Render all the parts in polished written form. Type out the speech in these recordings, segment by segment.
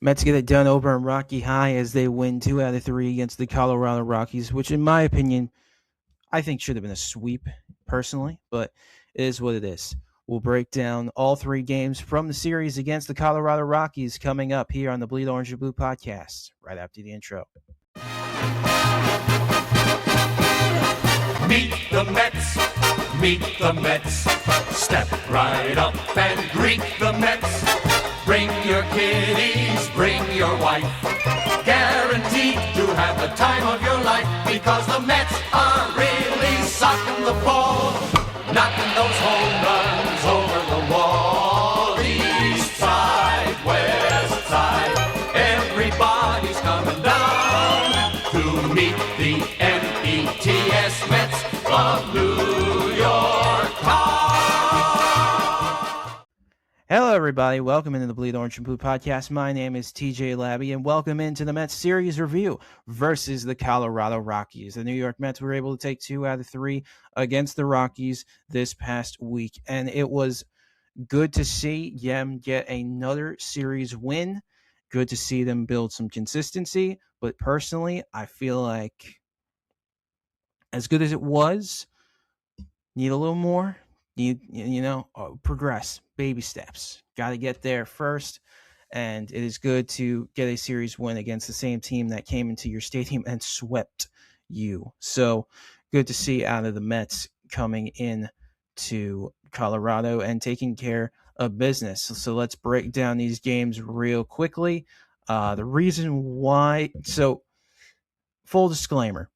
Mets get it done over in Rocky High as they win 2 out of 3 against the Colorado Rockies, which in my opinion, I think should have been a sweep personally, but it is what it is. We'll break down all 3 games from the series against the Colorado Rockies coming up here on the Bleed Orange and Blue podcast right after the intro. Meet the Mets, meet the Mets. Step right up and greet the Mets. Bring your kiddies, bring your wife. Guaranteed to have the time of your life because the Mets are really socking the ball, knocking those home runs over the wall. East side, west side, everybody's coming down to meet the METS Mets of New York Town. Hello, everybody. Welcome into the Bleed Orange and Blue podcast. My name is TJ Labby, and welcome into the Mets series review versus the Colorado Rockies. The New York Mets were able to take 2 out of 3 against the Rockies this past week, and it was good to see them get another series win. Good to see them build some consistency, but personally, I feel like as good as it was, need a little more. Progress, baby steps. Got to get there first, and it is good to get a series win against the same team that came into your stadium and swept you. So good to see out of the Mets coming in to Colorado and taking care of business. So let's break down these games real quickly. The reason why, so full disclaimer,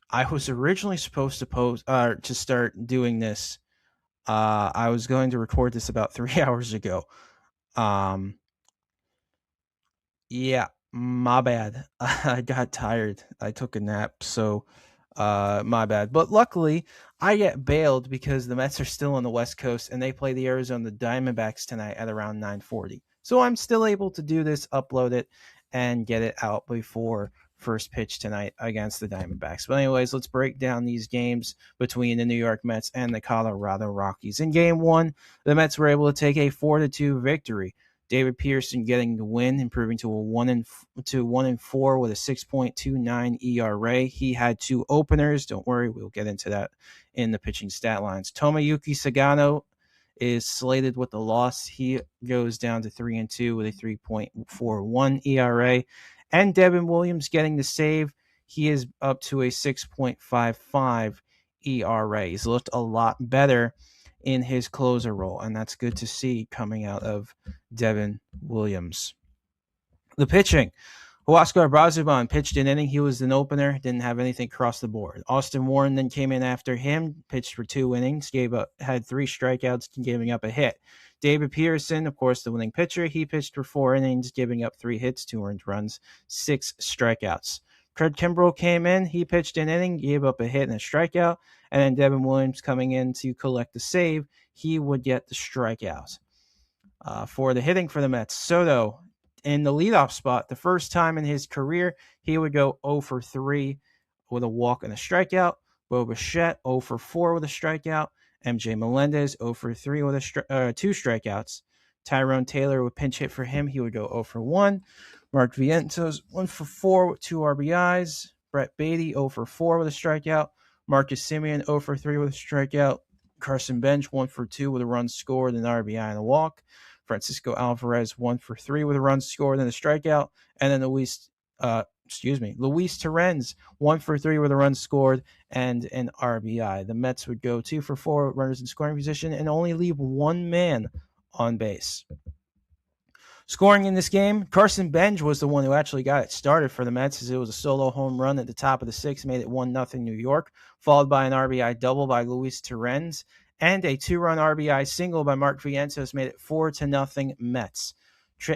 I was originally supposed to start doing this. I was going to record this about 3 hours ago. Yeah, my bad. I got tired. I took a nap, so my bad. But luckily, I get bailed because the Mets are still on the West Coast and they play the Arizona Diamondbacks tonight at around 9:40. So I'm still able to do this, upload it, and get it out before first pitch tonight against the Diamondbacks. But anyways, let's break down these games between the New York Mets and the Colorado Rockies. In game 1, the Mets were able to take a 4-2 victory. David Pearson getting the win, improving to a 1-4 with a 6.29 ERA. He had 2 openers. Don't worry, we'll get into that in the pitching stat lines. Tomoyuki Sagano is slated with the loss. He goes down to 3-2 with a 3.41 ERA. And Devin Williams getting the save. He is up to a 6.55 ERA. He's looked a lot better in his closer role, and that's good to see coming out of Devin Williams. The pitching. Huascar Brazuban pitched an inning. He was an opener, didn't have anything across the board. Austin Warren then came in after him, pitched for 2 innings, had 3 strikeouts, giving up a hit. David Pearson, of course, the winning pitcher, he pitched for 4 innings, giving up 3 hits, 2 earned runs, 6 strikeouts. Craig Kimbrel came in, he pitched an inning, gave up a hit and a strikeout, and then Devin Williams coming in to collect the save, he would get the strikeout. For the hitting for the Mets, Soto in the leadoff spot, the first time in his career, he would go 0 for 3 with a walk and a strikeout. Bo Bichette 0 for 4 with a strikeout. MJ Melendez 0 for 3 with 2 strikeouts. Tyrone Taylor would pinch hit for him. He would go 0 for 1. Mark Vientos 1 for 4 with 2 RBIs. Brett Beatty 0 for 4 with a strikeout. Marcus Semien 0 for 3 with a strikeout. Carson Benge 1 for 2 with a run scored, an RBI and a walk. Francisco Alvarez 1 for 3 with a run scored and a strikeout. And then Luis Torrens 1 for 3 with a run scored and an RBI. The Mets would go 2 for 4 runners in scoring position and only leave 1 man on base. Scoring in this game, Carson Benge was the one who actually got it started for the Mets, as it was a solo home run at the top of the 6th, made it 1-0 New York, followed by an RBI double by Luis Torrens, and a 2-run RBI single by Mark Vientos made it 4-0 Mets.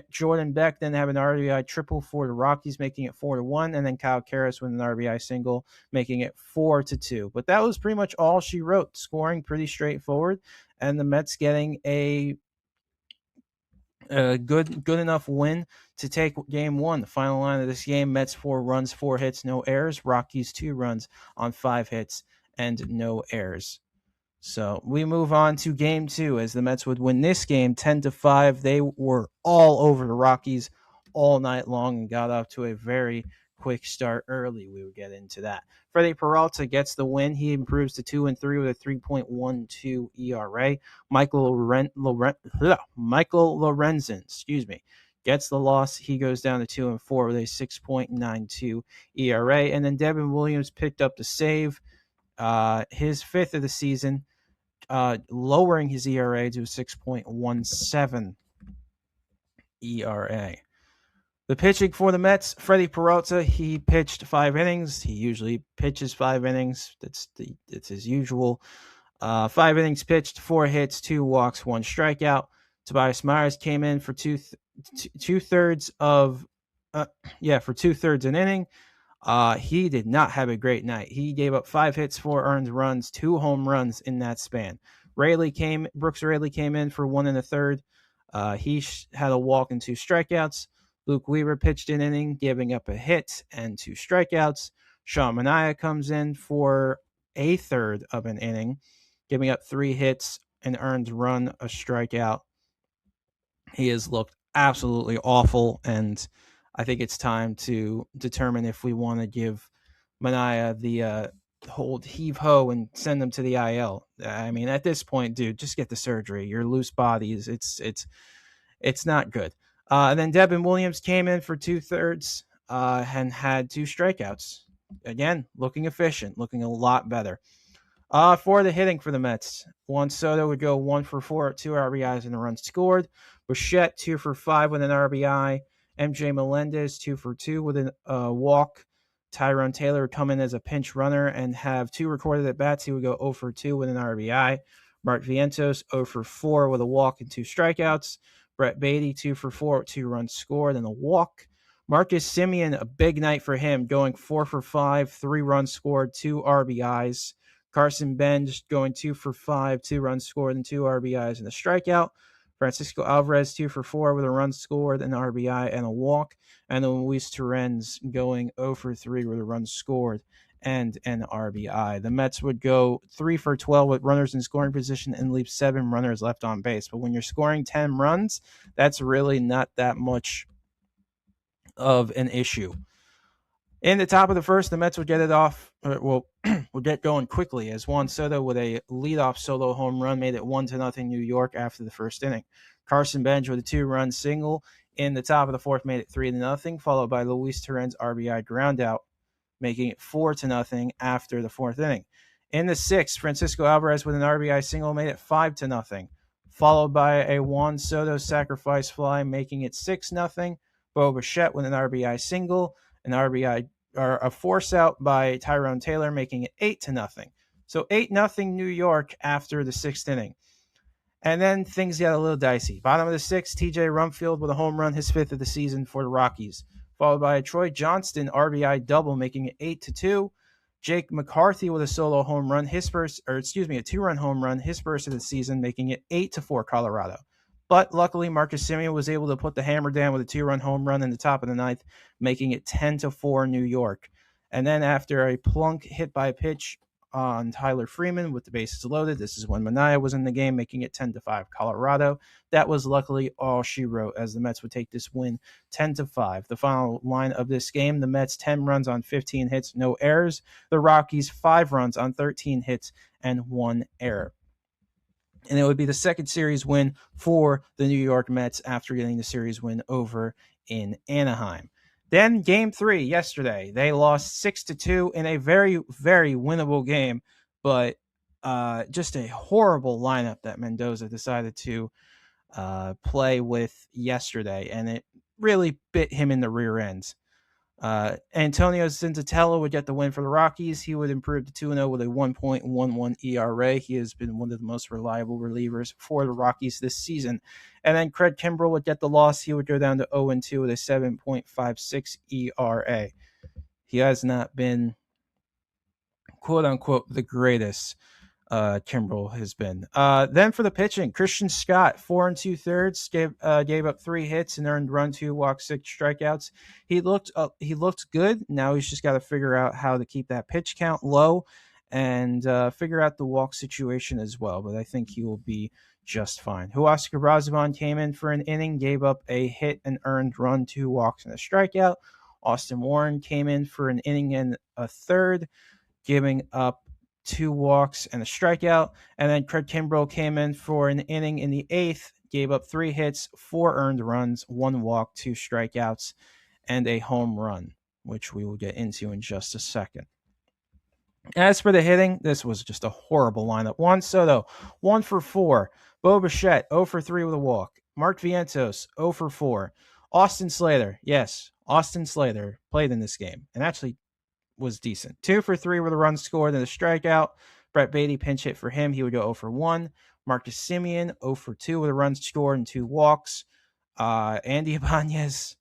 Jordan Beck then have an RBI triple for the Rockies, making it 4-1, and then Kyle Karras with an RBI single, making it 4-2. But that was pretty much all she wrote. Scoring pretty straightforward, and the Mets getting a good enough win to take game 1. The final line of this game: Mets 4 runs, 4 hits, no errors. Rockies 2 runs on 5 hits and no errors. So we move on to game 2, as the Mets would win this game 10-5. They were all over the Rockies all night long and got off to a very quick start early. We will get into that. Freddie Peralta gets the win. He improves to 2-3 with a 3.12 ERA. Michael Lorenzen, gets the loss. He goes down to 2-4 with a 6.92 ERA. And then Devin Williams picked up the save, his fifth of the season, lowering his ERA to 6.17 ERA. The pitching for the Mets, Freddie Peralta, he pitched 5 innings. He usually pitches 5 innings. It's his usual. 5 innings pitched, 4 hits, 2 walks, 1 strikeout. Tobias Myers came in for two-thirds an inning. He did not have a great night. He gave up 5 hits, 4 earned runs, 2 home runs in that span. Brooks Raley came in for 1 1/3. He had a walk and 2 strikeouts. Luke Weaver pitched an inning, giving up a hit and 2 strikeouts. Sean Manaea comes in for a third of an inning, giving up 3 hits, an earned run, a strikeout. He has looked absolutely awful, and I think it's time to determine if we want to give Manaea the hold heave ho and send him to the IL. I mean, at this point, dude, just get the surgery. Your loose bodies, it's not good. And then Devin Williams came in for 2/3 and had 2 strikeouts. Again, looking efficient, looking a lot better. For the hitting for the Mets, Juan Soto would go 1 for 4 at 2 RBIs and a run scored. Bichette 2 for 5 with an RBI. MJ Melendez 2 for 2 with a walk. Tyrone Taylor would come in as a pinch runner and have 2 recorded at bats. He would go 0 for 2 with an RBI. Mark Vientos 0 for 4 with a walk and 2 strikeouts. Brett Beatty 2 for 4 with 2 runs scored and a walk. Marcus Semien, a big night for him, going 4 for 5, 3 runs scored, 2 RBIs. Carson Benge going 2 for 5, 2 runs scored, and 2 RBIs and a strikeout. Francisco Alvarez 2 for 4 with a run scored, an RBI, and a walk. And then Luis Torrens going 0 for 3 with a run scored and an RBI. The Mets would go 3 for 12 with runners in scoring position and leave 7 runners left on base. But when you're scoring 10 runs, that's really not that much of an issue. In the top of the first, the Mets would get it off. Would get going quickly as Juan Soto with a leadoff solo home run made it 1-0 New York after the first inning. Carson Benge with a 2-run single in the top of the fourth made it 3-0, followed by Luis Torrens' RBI groundout, making it 4-0 after the fourth inning. In the sixth, Francisco Alvarez with an RBI single made it 5-0, followed by a Juan Soto sacrifice fly, making it 6-0. Bo Bichette with an RBI single, an RBI or a force out by Tyrone Taylor, making it 8-0. So 8-0 New York after the sixth inning. And then things got a little dicey. Bottom of the sixth, TJ Rumfield with a home run, his 5th of the season for the Rockies, followed by a Troy Johnston RBI double, making it 8-2. Jake McCarthy with a solo home run, a 2-run home run, his first of the season, making it 8-4 Colorado. But luckily, Marcus Semien was able to put the hammer down with a 2-run home run in the top of the ninth, making it 10-4 New York. And then after a plunk hit by a pitch on Tyler Freeman with the bases loaded, this is when Manaea was in the game, making it 10-5 Colorado. That was luckily all she wrote, as the Mets would take this win 10-5. The final line of this game, the Mets 10 runs on 15 hits, no errors. The Rockies 5 runs on 13 hits and 1 error. And it would be the second series win for the New York Mets after getting the series win over in Anaheim. Then game 3 yesterday, they lost 6-2 in a very, very winnable game, but just a horrible lineup that Mendoza decided to play with yesterday, and it really bit him in the rear ends. Antonio Senzatella would get the win for the Rockies. He would improve to 2-0 with a 1.11 ERA. He has been one of the most reliable relievers for the Rockies this season. And then Craig Kimbrel would get the loss. He would go down to 0-2 with a 7.56 ERA. He has not been, quote-unquote, the greatest Kimbrel has been. Then for the pitching, Christian Scott, 4 2/3, gave up 3 hits and earned run, 2 walks, 6 strikeouts. He looked good. Now he's just got to figure out how to keep that pitch count low and figure out the walk situation as well. But I think he will be just fine. Huascar Brazoban came in for an inning, gave up a hit, an earned run, 2 walks, and a strikeout. Austin Warren came in for an inning and a third, giving up 2 walks and a strikeout. And then Craig Kimbrel came in for an inning in the eighth, gave up 3 hits, 4 earned runs, 1 walk, 2 strikeouts, and a home run, which we will get into in just a second. As for the hitting, this was just a horrible lineup. Juan Soto, 1 for 4. Bo Bichette, 0 for 3 with a walk. Mark Vientos, 0 for 4. Austin Slater, yes, Austin Slater played in this game and actually was decent. 2 for 3 with a run scored and a strikeout. Brett Beatty pinch hit for him. He would go 0 for 1. Marcus Semien, 0 for 2 with a run scored and 2 walks. Andy Ibanez,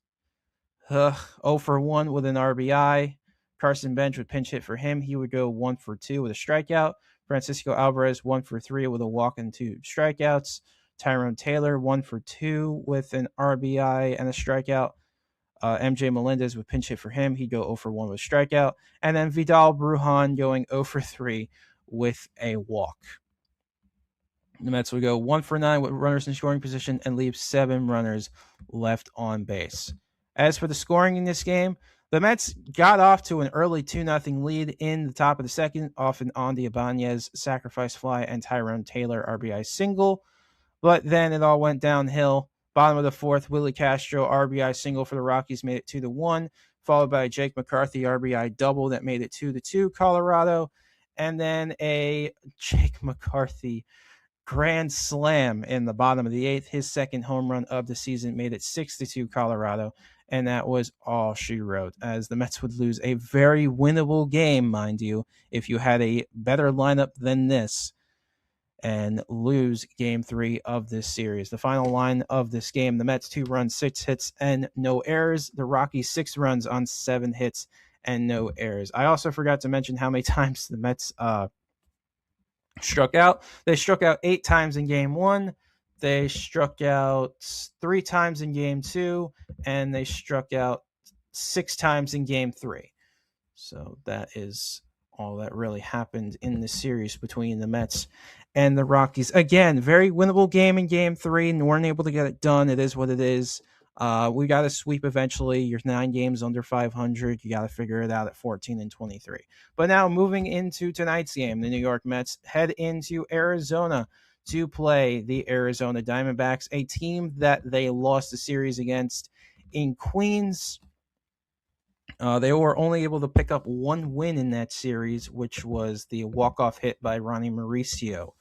0 for 1 with an RBI. Carson Benge would pinch hit for him. He would go 1 for 2 with a strikeout. Francisco Alvarez, 1 for 3 with a walk and 2 strikeouts. Tyrone Taylor, 1 for 2 with an RBI and a strikeout. MJ Melendez would pinch hit for him. He'd go 0 for 1 with a strikeout. And then Vidal Brujan going 0 for 3 with a walk. The Mets would go 1 for 9 with runners in scoring position and leave 7 runners left on base. As for the scoring in this game, the Mets got off to an early 2-0 lead in the top of the second, off an Andy Ibanez sacrifice fly and Tyrone Taylor RBI single. But then it all went downhill. Bottom of the fourth, Willie Castro RBI single for the Rockies made it 2-1, followed by a Jake McCarthy RBI double that made it 2-2 Colorado, and then a Jake McCarthy grand slam in the bottom of the eighth. His second home run of the season made it 6-2 Colorado, and that was all she wrote, as the Mets would lose a very winnable game, mind you, if you had a better lineup than this, and lose game 3 of this series. The final line of this game, the Mets 2 runs, 6 hits, and no errors. The Rockies 6 runs on 7 hits and no errors. I also forgot to mention how many times the Mets struck out. They struck out 8 times in game 1. They struck out 3 times in game 2, and they struck out 6 times in game 3. So that is all that really happened in the series between the Mets and the Rockies. Again, very winnable game in game 3. And weren't able to get it done. It is what it is. We got to sweep eventually. You're 9 games under 500. You got to figure it out at 14-23. But now moving into tonight's game, the New York Mets head into Arizona to play the Arizona Diamondbacks, a team that they lost the series against in Queens. They were only able to pick up 1 win in that series, which was the walk-off hit by Ronnie Mauricio.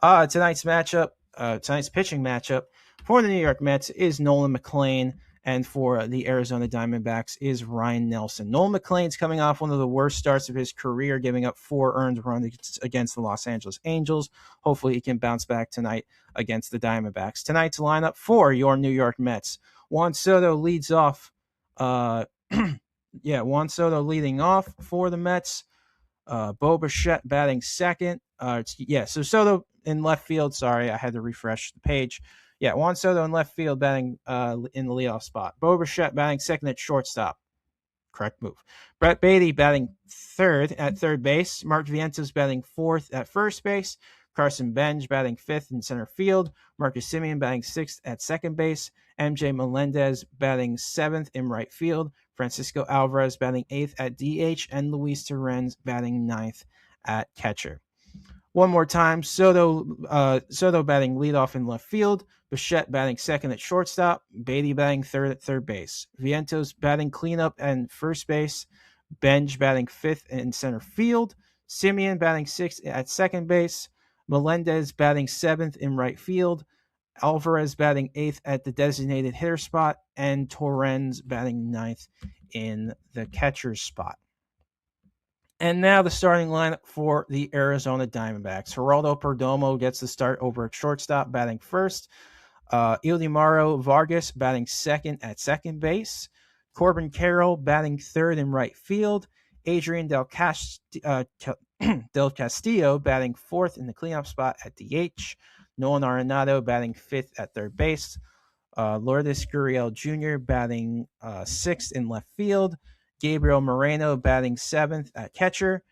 Tonight's pitching matchup for the New York Mets is Nolan McLean, and for the Arizona Diamondbacks is Ryan Nelson. Nolan McLean's coming off one of the worst starts of his career, giving up 4 earned runs against the Los Angeles Angels. Hopefully he can bounce back tonight against the Diamondbacks. Tonight's lineup for your New York Mets. Juan Soto leads off. Juan Soto leading off for the Mets. Bo Bichette batting second. So Soto in left field. Sorry, I had to refresh the page. Juan Soto in left field batting in the leadoff spot. Bo Bichette batting second at shortstop. Correct move. Brett Beatty batting third at third base. Mark Vientos batting fourth at first base. Carson Benge batting fifth in center field. Marcus Semien batting sixth at second base. MJ Melendez batting seventh in right field. Francisco Alvarez batting eighth at DH. And Luis Torrens batting ninth at catcher. One more time, Soto batting leadoff in left field. Bichette batting second at shortstop. Beatty batting third at third base. Vientos batting cleanup and first base. Benge batting fifth in center field. Semien batting sixth at second base. Melendez batting seventh in right field. Alvarez batting eighth at the designated hitter spot. And Torrens batting ninth in the catcher's spot. And now the starting lineup for the Arizona Diamondbacks. Geraldo Perdomo gets the start over at shortstop, batting first. Ildemaro Vargas batting second at second base. Corbin Carroll batting third in right field. Adrian Del Castillo batting fourth in the cleanup spot at DH. Nolan Arenado batting fifth at third base. Lourdes Gurriel Jr. batting sixth in left field. Gabriel Moreno batting seventh at catcher.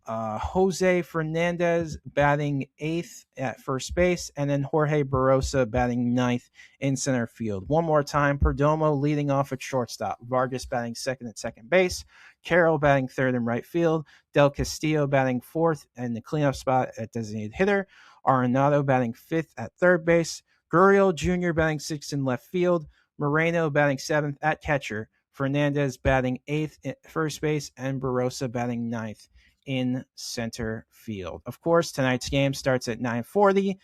Jose Fernandez batting eighth at first base, and then Jorge Barosa batting ninth in center field. One more time, Perdomo leading off at shortstop, Vargas batting second at second base, Carroll batting third in right field, Del Castillo batting fourth in the cleanup spot at designated hitter, Arenado batting fifth at third base, Gurriel Jr. batting sixth in left field, Moreno batting seventh at catcher, Fernandez batting eighth at first base, and Barosa batting ninth in center field. Of course, tonight's game starts at 9:40.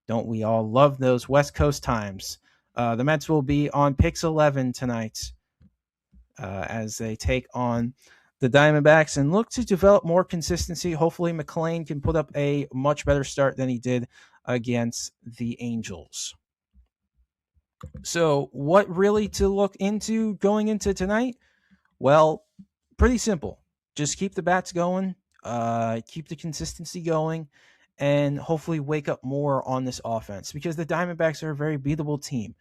Don't we all love those West Coast times? The Mets will be on Pix 11 tonight as they take on the Diamondbacks and look to develop more consistency. Hopefully, McLean can put up a much better start than he did against the Angels. So, what really to look into going into tonight? Well, pretty simple. Just keep the bats going, keep the consistency going, and hopefully wake up more on this offense because the Diamondbacks are a very beatable team.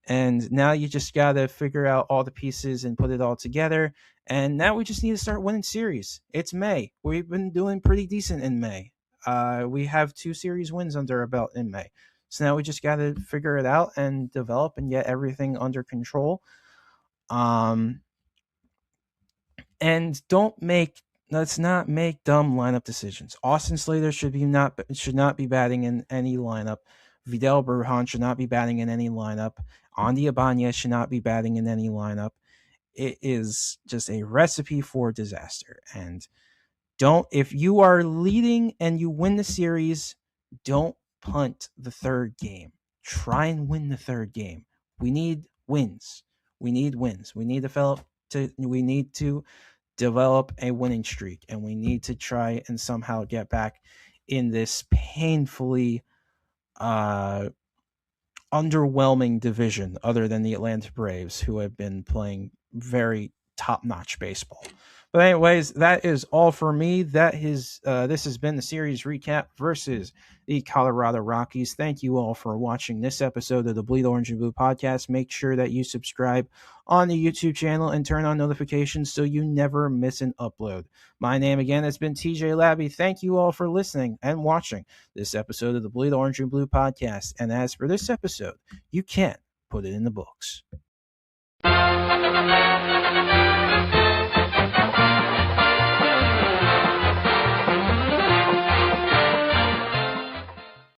And now you just got to figure out all the pieces and put it all together. And now we just need to start winning series. It's May. We've been doing pretty decent in May. We have 2 series wins under our belt in May. So now we just got to figure it out and develop and get everything under control. And let's not make dumb lineup decisions. Austin Slater should not be batting in any lineup. Vidal Brujan should not be batting in any lineup. Andy Ibanez should not be batting in any lineup. It is just a recipe for disaster. And if you are leading and you win the series, don't punt the third game. Try and win the third game. We need wins. We need to develop a winning streak, and we need to try and somehow get back in this painfully underwhelming division other than the Atlanta Braves, who have been playing very top-notch baseball. But anyways, that is all for me. This has been the series recap versus the Colorado Rockies. Thank you all for watching this episode of the Bleed Orange and Blue podcast. Make sure that you subscribe on the YouTube channel and turn on notifications so you never miss an upload. My name again has been TJ Labby. Thank you all for listening and watching this episode of the Bleed Orange and Blue podcast. And as for this episode, you can't put it in the books.